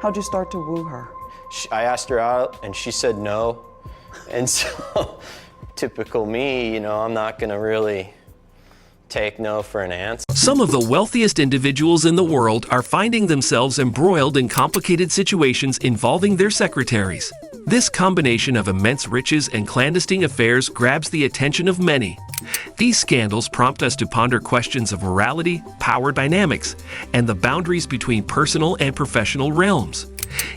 How'd you start to woo her? I asked her out and she said no. And so, typical me, I'm not gonna really take no for an answer. Some of the wealthiest individuals in the world are finding themselves embroiled in complicated situations involving their secretaries. This combination of immense riches and clandestine affairs grabs the attention of many. These scandals prompt us to ponder questions of morality, power dynamics, and the boundaries between personal and professional realms.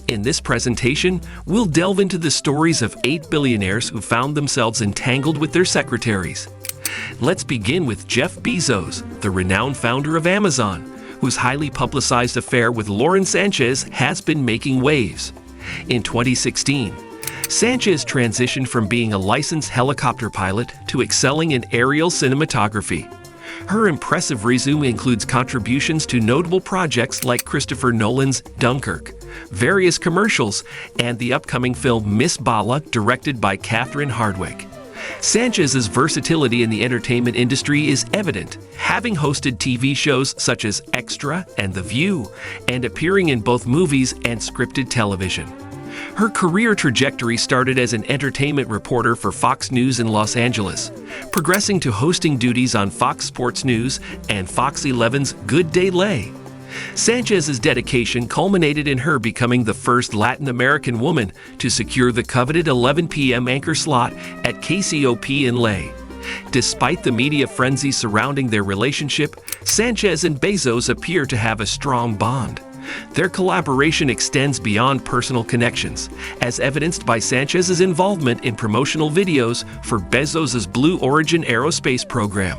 In this presentation, we'll delve into the stories of 8 billionaires who found themselves entangled with their secretaries. Let's begin with Jeff Bezos, the renowned founder of Amazon, whose highly publicized affair with Lauren Sanchez has been making waves. In 2016, Sanchez transitioned from being a licensed helicopter pilot to excelling in aerial cinematography. Her impressive resume includes contributions to notable projects like Christopher Nolan's Dunkirk, various commercials, and the upcoming film Miss Bala, directed by Catherine Hardwicke. Sanchez's versatility in the entertainment industry is evident, having hosted TV shows such as Extra and The View, and appearing in both movies and scripted television. Her career trajectory started as an entertainment reporter for Fox News in Los Angeles, progressing to hosting duties on Fox Sports News and Fox 11's Good Day Lay. Sanchez's dedication culminated in her becoming the first Latin American woman to secure the coveted 11 p.m. anchor slot at KCOP in Lay. Despite the media frenzy surrounding their relationship, Sanchez and Bezos appear to have a strong bond. Their collaboration extends beyond personal connections, as evidenced by Sanchez's involvement in promotional videos for Bezos's Blue Origin aerospace program.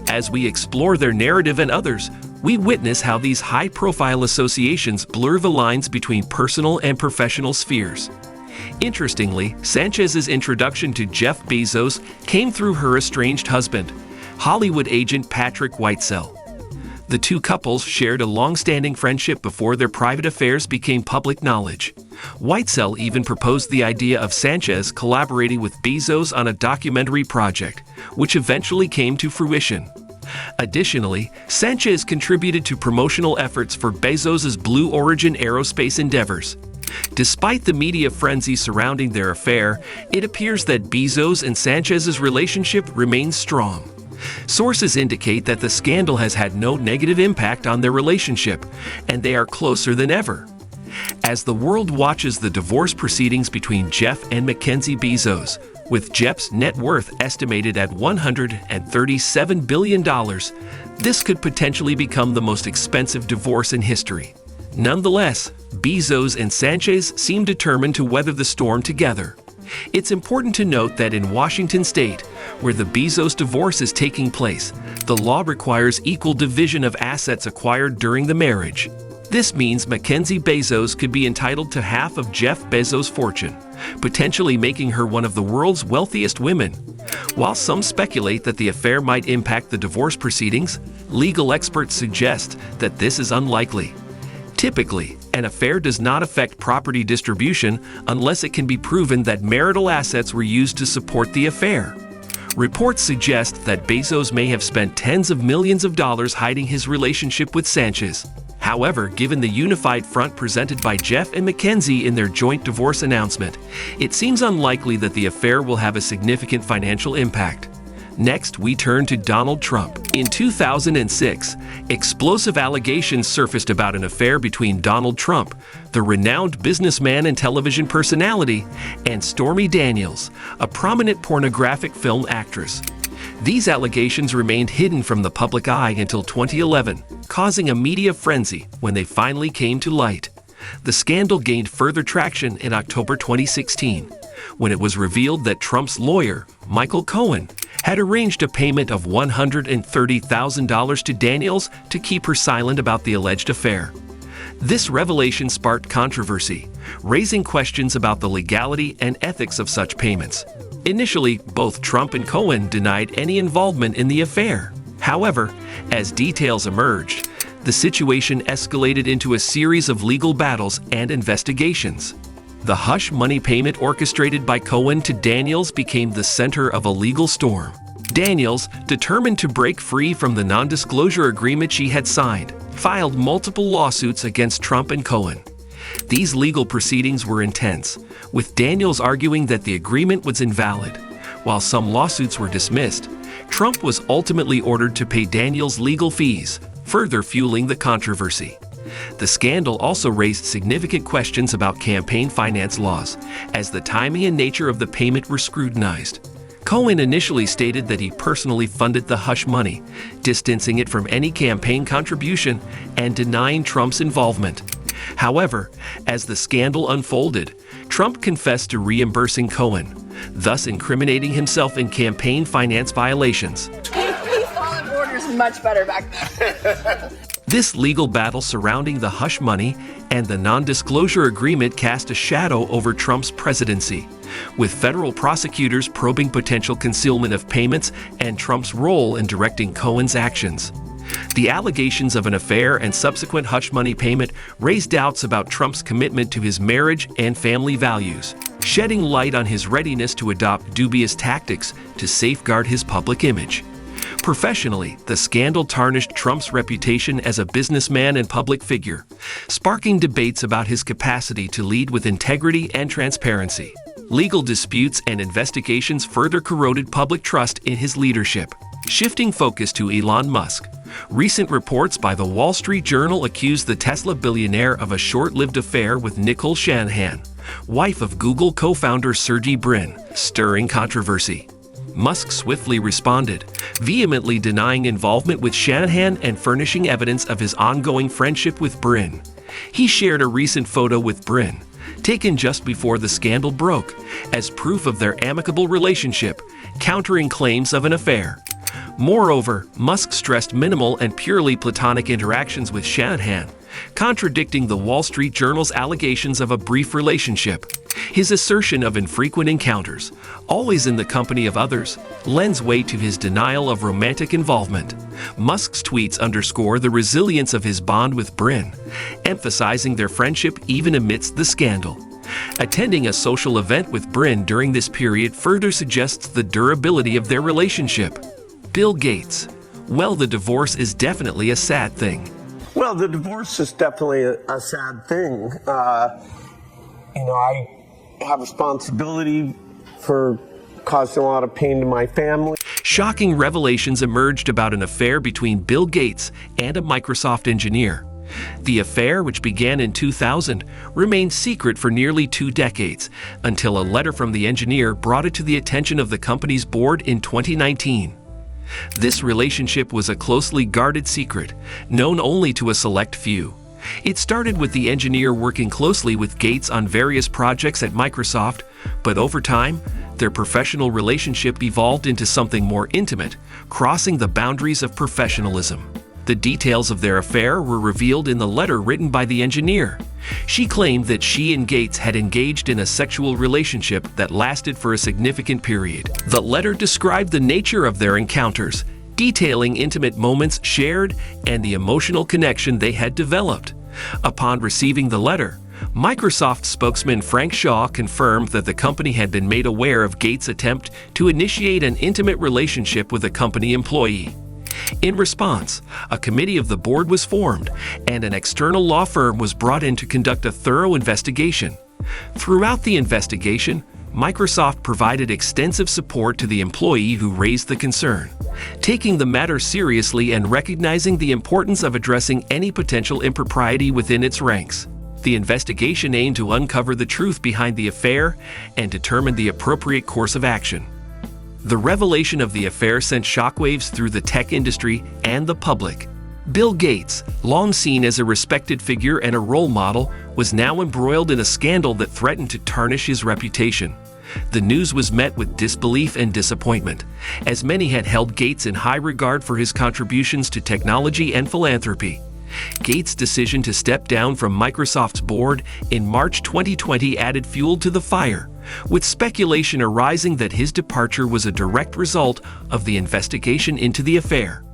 As we explore their narrative and others, we witness how these high-profile associations blur the lines between personal and professional spheres. Interestingly, Sanchez's introduction to Jeff Bezos came through her estranged husband, Hollywood agent Patrick Whitesell. The two couples shared a long-standing friendship before their private affairs became public knowledge. Whitesell even proposed the idea of Sanchez collaborating with Bezos on a documentary project, which eventually came to fruition. Additionally, Sanchez contributed to promotional efforts for Bezos's Blue Origin aerospace endeavors. Despite the media frenzy surrounding their affair, it appears that Bezos and Sanchez's relationship remains strong. Sources indicate that the scandal has had no negative impact on their relationship, and they are closer than ever. As the world watches the divorce proceedings between Jeff and Mackenzie Bezos, with Jeff's net worth estimated at $137 billion, this could potentially become the most expensive divorce in history. Nonetheless, Bezos and Sanchez seem determined to weather the storm together. It's important to note that in Washington state, where the Bezos divorce is taking place, the law requires equal division of assets acquired during the marriage. This means Mackenzie Bezos could be entitled to half of Jeff Bezos' fortune, potentially making her one of the world's wealthiest women. While some speculate that the affair might impact the divorce proceedings, legal experts suggest that this is unlikely. Typically, an affair does not affect property distribution unless it can be proven that marital assets were used to support the affair. Reports suggest that Bezos may have spent tens of millions of dollars hiding his relationship with Sanchez. However, given the unified front presented by Jeff and Mackenzie in their joint divorce announcement, it seems unlikely that the affair will have a significant financial impact. Next, we turn to Donald Trump. In 2006, explosive allegations surfaced about an affair between Donald Trump, the renowned businessman and television personality, and Stormy Daniels, a prominent pornographic film actress. These allegations remained hidden from the public eye until 2011, causing a media frenzy when they finally came to light. The scandal gained further traction in October 2016, when it was revealed that Trump's lawyer, Michael Cohen, had arranged a payment of $130,000 to Daniels to keep her silent about the alleged affair. This revelation sparked controversy, raising questions about the legality and ethics of such payments. Initially, both Trump and Cohen denied any involvement in the affair. However, as details emerged, the situation escalated into a series of legal battles and investigations. The hush money payment orchestrated by Cohen to Daniels became the center of a legal storm. Daniels, determined to break free from the non-disclosure agreement she had signed, filed multiple lawsuits against Trump and Cohen. These legal proceedings were intense, with Daniels arguing that the agreement was invalid. While some lawsuits were dismissed, Trump was ultimately ordered to pay Daniels legal fees, further fueling the controversy. The scandal also raised significant questions about campaign finance laws, as the timing and nature of the payment were scrutinized. Cohen initially stated that he personally funded the hush money, distancing it from any campaign contribution and denying Trump's involvement. However, as the scandal unfolded, Trump confessed to reimbursing Cohen, thus incriminating himself in campaign finance violations. He followed orders much better back then. This legal battle surrounding the hush money and the non-disclosure agreement cast a shadow over Trump's presidency, with federal prosecutors probing potential concealment of payments and Trump's role in directing Cohen's actions. The allegations of an affair and subsequent hush money payment raised doubts about Trump's commitment to his marriage and family values, shedding light on his readiness to adopt dubious tactics to safeguard his public image. Professionally, the scandal tarnished Trump's reputation as a businessman and public figure, sparking debates about his capacity to lead with integrity and transparency. Legal disputes and investigations further corroded public trust in his leadership. Shifting focus to Elon Musk, recent reports by the Wall Street Journal accused the Tesla billionaire of a short-lived affair with Nicole Shanahan, wife of Google co-founder Sergey Brin, stirring controversy. Musk swiftly responded, vehemently denying involvement with Shanahan and furnishing evidence of his ongoing friendship with Brin. He shared a recent photo with Brin, taken just before the scandal broke, as proof of their amicable relationship, countering claims of an affair. Moreover, Musk stressed minimal and purely platonic interactions with Shanahan, contradicting the Wall Street Journal's allegations of a brief relationship. His assertion of infrequent encounters, always in the company of others, lends weight to his denial of romantic involvement. Musk's tweets underscore the resilience of his bond with Brin, emphasizing their friendship even amidst the scandal. Attending a social event with Brin during this period further suggests the durability of their relationship. Bill Gates. Well, the divorce is definitely a sad thing. Well, the divorce is definitely a sad thing. I have responsibility for causing a lot of pain to my family. Shocking revelations emerged about an affair between Bill Gates and a Microsoft engineer. The affair, which began in 2000, remained secret for nearly 2 decades, until a letter from the engineer brought it to the attention of the company's board in 2019. This relationship was a closely guarded secret, known only to a select few. It started with the engineer working closely with Gates on various projects at Microsoft, but over time, their professional relationship evolved into something more intimate, crossing the boundaries of professionalism. The details of their affair were revealed in the letter written by the engineer. She claimed that she and Gates had engaged in a sexual relationship that lasted for a significant period. The letter described the nature of their encounters, detailing intimate moments shared and the emotional connection they had developed. Upon receiving the letter, Microsoft spokesman Frank Shaw confirmed that the company had been made aware of Gates' attempt to initiate an intimate relationship with a company employee. In response, a committee of the board was formed, and an external law firm was brought in to conduct a thorough investigation. Throughout the investigation, Microsoft provided extensive support to the employee who raised the concern, taking the matter seriously and recognizing the importance of addressing any potential impropriety within its ranks. The investigation aimed to uncover the truth behind the affair and determine the appropriate course of action. The revelation of the affair sent shockwaves through the tech industry and the public. Bill Gates, long seen as a respected figure and a role model, was now embroiled in a scandal that threatened to tarnish his reputation. The news was met with disbelief and disappointment, as many had held Gates in high regard for his contributions to technology and philanthropy. Gates' decision to step down from Microsoft's board in March 2020 added fuel to the fire, with speculation arising that his departure was a direct result of the investigation into the affair.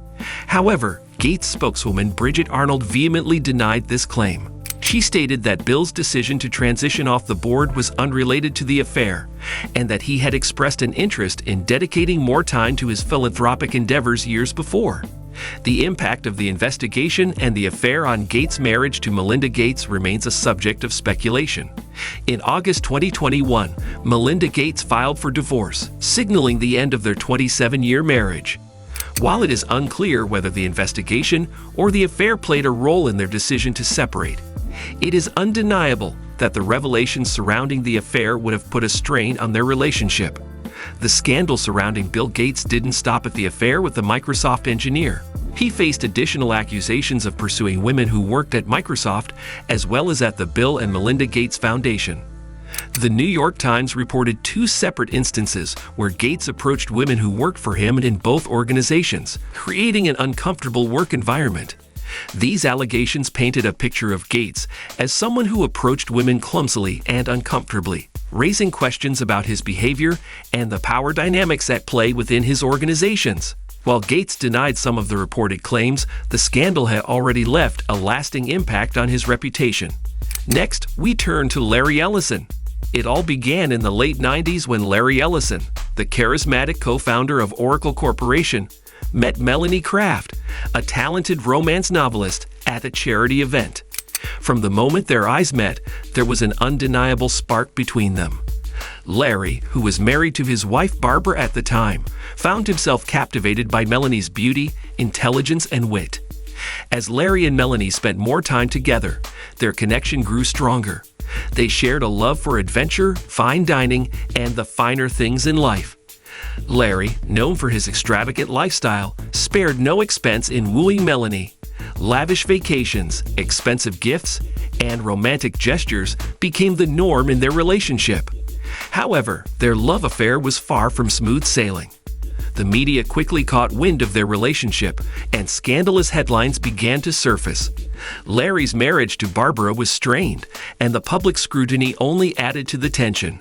However, Gates' spokeswoman Bridget Arnold vehemently denied this claim. She stated that Bill's decision to transition off the board was unrelated to the affair, and that he had expressed an interest in dedicating more time to his philanthropic endeavors years before. The impact of the investigation and the affair on Gates' marriage to Melinda Gates remains a subject of speculation. In August 2021, Melinda Gates filed for divorce, signaling the end of their 27-year marriage. While it is unclear whether the investigation or the affair played a role in their decision to separate, it is undeniable that the revelations surrounding the affair would have put a strain on their relationship. The scandal surrounding Bill Gates didn't stop at the affair with the Microsoft engineer. He faced additional accusations of pursuing women who worked at Microsoft, as well as at the Bill and Melinda Gates Foundation. The New York Times reported 2 separate instances where Gates approached women who worked for him in both organizations, creating an uncomfortable work environment. These allegations painted a picture of Gates as someone who approached women clumsily and uncomfortably, raising questions about his behavior and the power dynamics at play within his organizations. While Gates denied some of the reported claims, the scandal had already left a lasting impact on his reputation. Next, we turn to Larry Ellison. It all began in the late 90s when Larry Ellison, the charismatic co-founder of Oracle Corporation, met Melanie Kraft, a talented romance novelist, at a charity event. From the moment their eyes met, there was an undeniable spark between them. Larry, who was married to his wife Barbara at the time, found himself captivated by Melanie's beauty, intelligence, and wit. As Larry and Melanie spent more time together, their connection grew stronger. They shared a love for adventure, fine dining, and the finer things in life. Larry, known for his extravagant lifestyle, spared no expense in wooing Melanie. Lavish vacations, expensive gifts, and romantic gestures became the norm in their relationship. However, their love affair was far from smooth sailing. The media quickly caught wind of their relationship, and scandalous headlines began to surface. Larry's marriage to Barbara was strained, and the public scrutiny only added to the tension.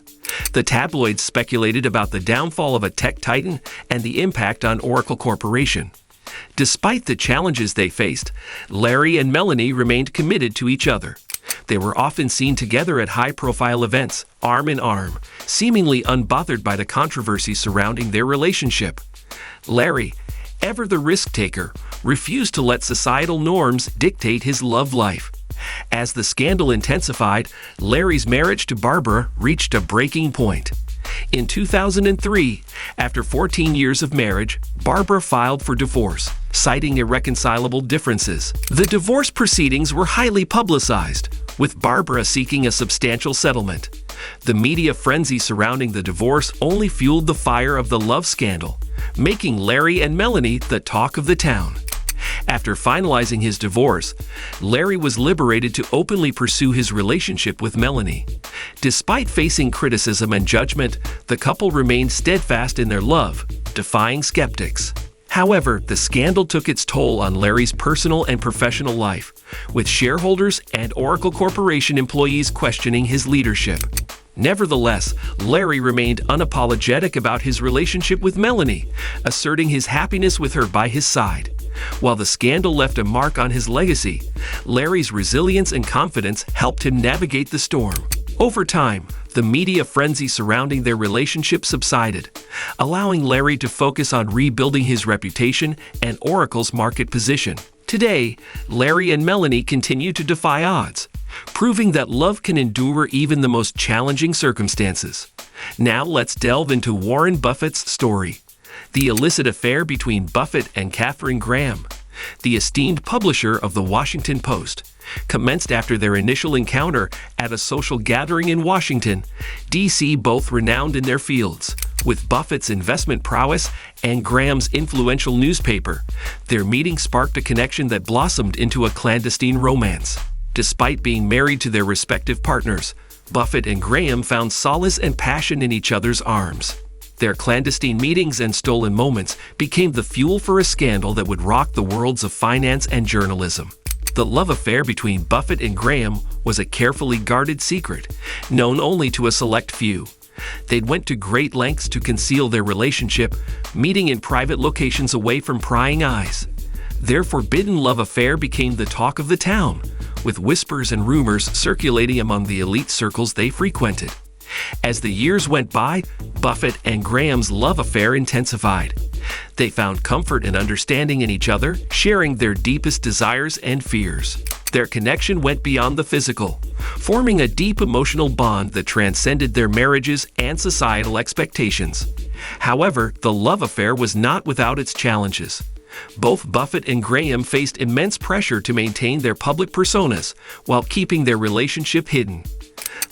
The tabloids speculated about the downfall of a tech titan and the impact on Oracle Corporation. Despite the challenges they faced, Larry and Melanie remained committed to each other. They were often seen together at high-profile events, arm in arm, seemingly unbothered by the controversy surrounding their relationship. Larry, ever the risk-taker, refused to let societal norms dictate his love life. As the scandal intensified, Larry's marriage to Barbara reached a breaking point. In 2003, after 14 years of marriage, Barbara filed for divorce, citing irreconcilable differences. The divorce proceedings were highly publicized, with Barbara seeking a substantial settlement. The media frenzy surrounding the divorce only fueled the fire of the love scandal, making Larry and Melanie the talk of the town. After finalizing his divorce, Larry was liberated to openly pursue his relationship with Melanie. Despite facing criticism and judgment, the couple remained steadfast in their love, defying skeptics. However, the scandal took its toll on Larry's personal and professional life, with shareholders and Oracle Corporation employees questioning his leadership. Nevertheless, Larry remained unapologetic about his relationship with Melanie, asserting his happiness with her by his side. While the scandal left a mark on his legacy, Larry's resilience and confidence helped him navigate the storm. Over time, the media frenzy surrounding their relationship subsided, allowing Larry to focus on rebuilding his reputation and Oracle's market position. Today, Larry and Melanie continue to defy odds, proving that love can endure even the most challenging circumstances. Now let's delve into Warren Buffett's story. The illicit affair between Buffett and Katharine Graham, the esteemed publisher of the Washington Post, commenced after their initial encounter at a social gathering in Washington, D.C., both renowned in their fields. With Buffett's investment prowess and Graham's influential newspaper, their meeting sparked a connection that blossomed into a clandestine romance. Despite being married to their respective partners, Buffett and Graham found solace and passion in each other's arms. Their clandestine meetings and stolen moments became the fuel for a scandal that would rock the worlds of finance and journalism. The love affair between Buffett and Graham was a carefully guarded secret, known only to a select few. They'd went to great lengths to conceal their relationship, meeting in private locations away from prying eyes. Their forbidden love affair became the talk of the town, with whispers and rumors circulating among the elite circles they frequented. As the years went by, Buffett and Graham's love affair intensified. They found comfort and understanding in each other, sharing their deepest desires and fears. Their connection went beyond the physical, forming a deep emotional bond that transcended their marriages and societal expectations. However, the love affair was not without its challenges. Both Buffett and Graham faced immense pressure to maintain their public personas while keeping their relationship hidden.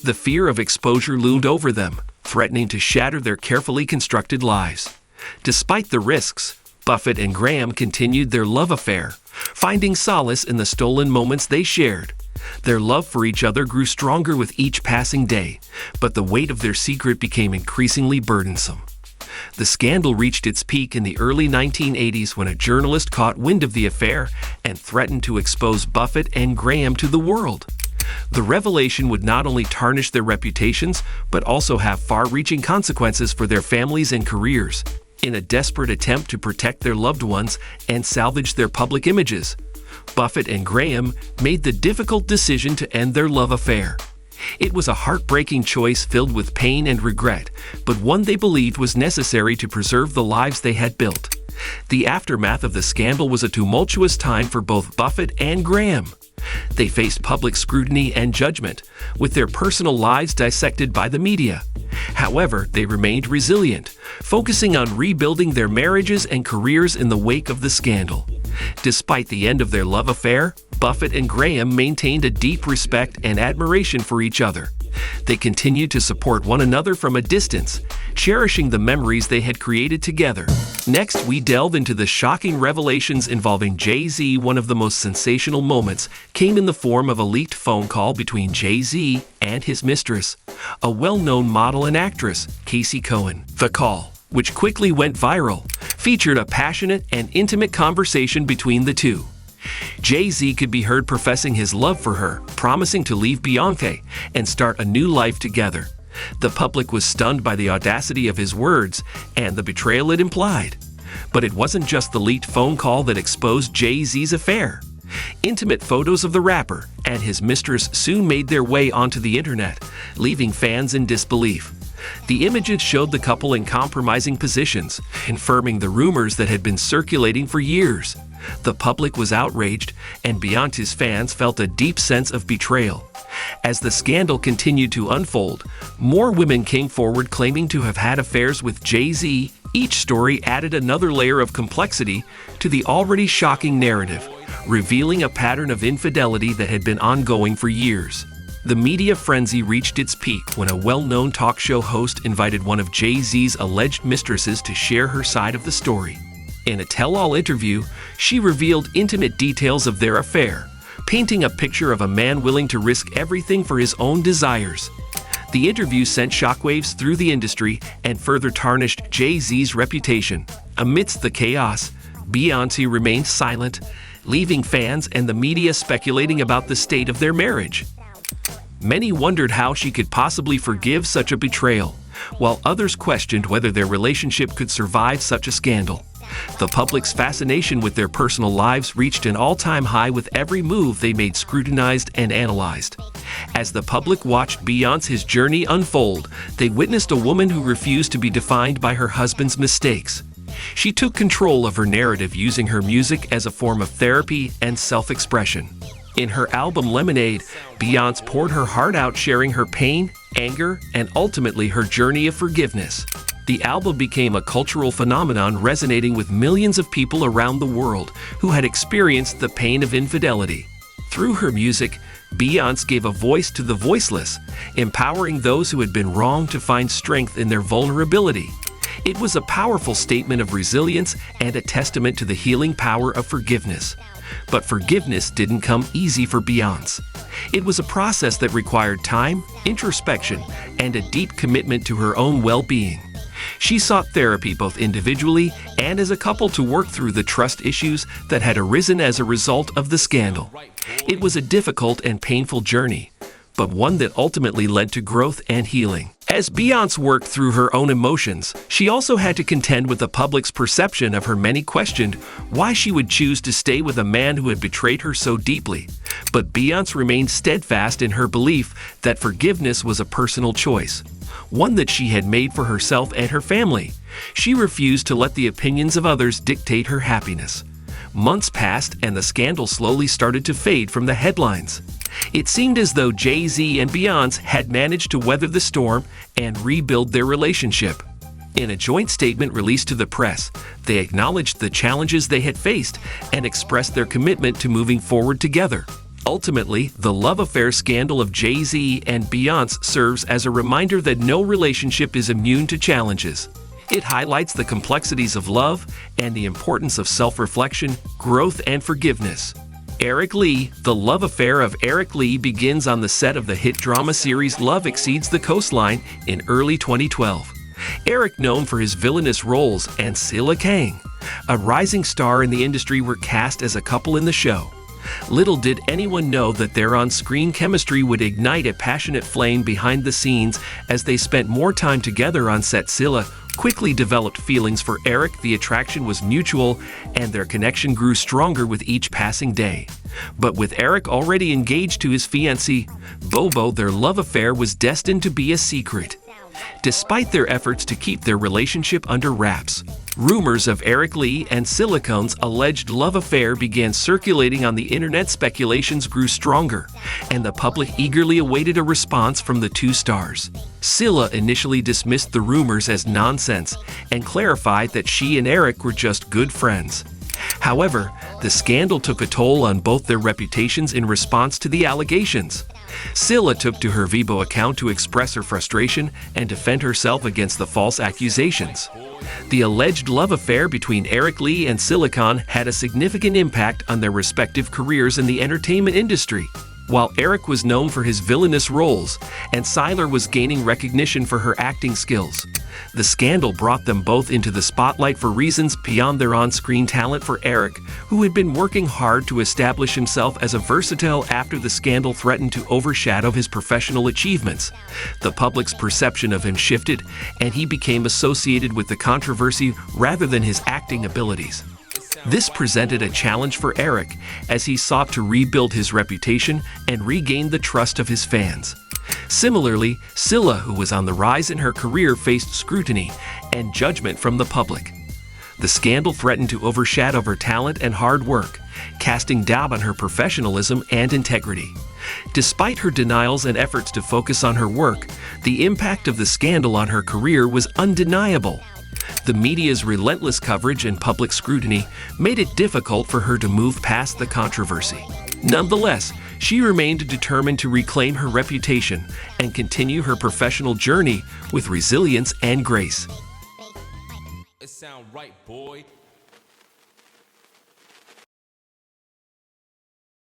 The fear of exposure loomed over them, threatening to shatter their carefully constructed lives. Despite the risks, Buffett and Graham continued their love affair, finding solace in the stolen moments they shared. Their love for each other grew stronger with each passing day, but the weight of their secret became increasingly burdensome. The scandal reached its peak in the early 1980s when a journalist caught wind of the affair and threatened to expose Buffett and Graham to the world. The revelation would not only tarnish their reputations, but also have far-reaching consequences for their families and careers. In a desperate attempt to protect their loved ones and salvage their public images, Buffett and Graham made the difficult decision to end their love affair. It was a heartbreaking choice filled with pain and regret, but one they believed was necessary to preserve the lives they had built. The aftermath of the scandal was a tumultuous time for both Buffett and Graham. They faced public scrutiny and judgment, with their personal lives dissected by the media. However, they remained resilient, focusing on rebuilding their marriages and careers in the wake of the scandal. Despite the end of their love affair, Buffett and Graham maintained a deep respect and admiration for each other. They continued to support one another from a distance, cherishing the memories they had created together. Next, we delve into the shocking revelations involving Jay-Z. One of the most sensational moments came in the form of a leaked phone call between Jay-Z and his mistress, a well-known model and actress, Casey Cohen. The call, which quickly went viral, featured a passionate and intimate conversation between the two. Jay-Z could be heard professing his love for her, promising to leave Beyonce and start a new life together. The public was stunned by the audacity of his words and the betrayal it implied. But it wasn't just the leaked phone call that exposed Jay-Z's affair. Intimate photos of the rapper and his mistress soon made their way onto the internet, leaving fans in disbelief. The images showed the couple in compromising positions, confirming the rumors that had been circulating for years. The public was outraged, and Beyonce's fans felt a deep sense of betrayal. As the scandal continued to unfold, more women came forward claiming to have had affairs with Jay-Z. Each story added another layer of complexity to the already shocking narrative, revealing a pattern of infidelity that had been ongoing for years. The media frenzy reached its peak when a well-known talk show host invited one of Jay-Z's alleged mistresses to share her side of the story. In a tell-all interview, she revealed intimate details of their affair, painting a picture of a man willing to risk everything for his own desires. The interview sent shockwaves through the industry and further tarnished Jay-Z's reputation. Amidst the chaos, Beyonce remained silent, leaving fans and the media speculating about the state of their marriage. Many wondered how she could possibly forgive such a betrayal, while others questioned whether their relationship could survive such a scandal. The public's fascination with their personal lives reached an all-time high, with every move they made scrutinized and analyzed. As the public watched Beyonce's journey unfold, they witnessed a woman who refused to be defined by her husband's mistakes. She took control of her narrative, using her music as a form of therapy and self-expression. In her album Lemonade, Beyonce poured her heart out, sharing her pain, anger, and ultimately her journey of forgiveness. The album became a cultural phenomenon, resonating with millions of people around the world who had experienced the pain of infidelity. Through her music, Beyonce gave a voice to the voiceless, empowering those who had been wronged to find strength in their vulnerability. It was a powerful statement of resilience and a testament to the healing power of forgiveness. But forgiveness didn't come easy for Beyonce. It was a process that required time, introspection, and a deep commitment to her own well-being. She sought therapy both individually and as a couple to work through the trust issues that had arisen as a result of the scandal. It was a difficult and painful journey, but one that ultimately led to growth and healing. As Beyonce worked through her own emotions, she also had to contend with the public's perception of her. Many questioned why she would choose to stay with a man who had betrayed her so deeply. But Beyonce remained steadfast in her belief that forgiveness was a personal choice. one that she had made for herself and her family. She refused to let the opinions of others dictate her happiness. Months passed and the scandal slowly started to fade from the headlines. It seemed as though Jay-Z and Beyoncé had managed to weather the storm and rebuild their relationship. In a joint statement released to the press, they acknowledged the challenges they had faced and expressed their commitment to moving forward together. Ultimately, the love affair scandal of Jay-Z and Beyoncé serves as a reminder that no relationship is immune to challenges. It highlights the complexities of love and the importance of self-reflection, growth, and forgiveness. Eric Lee. The love affair of Eric Lee begins on the set of the hit drama series Love Exceeds the Coastline in early 2012. Eric, known for his villainous roles, and Scylla Kang, a rising star in the industry, were cast as a couple in the show. Little did anyone know that their on-screen chemistry would ignite a passionate flame behind the scenes as they spent more time together on set. Scylla quickly developed feelings for Eric. The attraction was mutual, and their connection grew stronger with each passing day. But with Eric already engaged to his fiancée, Bobo, their love affair was destined to be a secret. Despite their efforts to keep their relationship under wraps, rumors of Eric Lee and Scylla Kang's alleged love affair began circulating on the internet. Speculations grew stronger, and the public eagerly awaited a response from the two stars. Scylla initially dismissed the rumors as nonsense and clarified that she and Eric were just good friends. However, the scandal took a toll on both their reputations in response to the allegations. Scylla took to her Weibo account to express her frustration and defend herself against the false accusations. The alleged love affair between Eric Lee and Scylla Kang had a significant impact on their respective careers in the entertainment industry. While Eric was known for his villainous roles, and Scylla was gaining recognition for her acting skills, the scandal brought them both into the spotlight for reasons beyond their on-screen talent. For Eric, who had been working hard to establish himself as a versatile after the scandal threatened to overshadow his professional achievements, the public's perception of him shifted, and he became associated with the controversy rather than his acting abilities. This presented a challenge for Eric as he sought to rebuild his reputation and regain the trust of his fans. Similarly, Scylla, who was on the rise in her career, faced scrutiny and judgment from the public. The scandal threatened to overshadow her talent and hard work, casting doubt on her professionalism and integrity. Despite her denials and efforts to focus on her work, the impact of the scandal on her career was undeniable. The media's relentless coverage and public scrutiny made it difficult for her to move past the controversy. Nonetheless, she remained determined to reclaim her reputation and continue her professional journey with resilience and grace. It sound right, boy.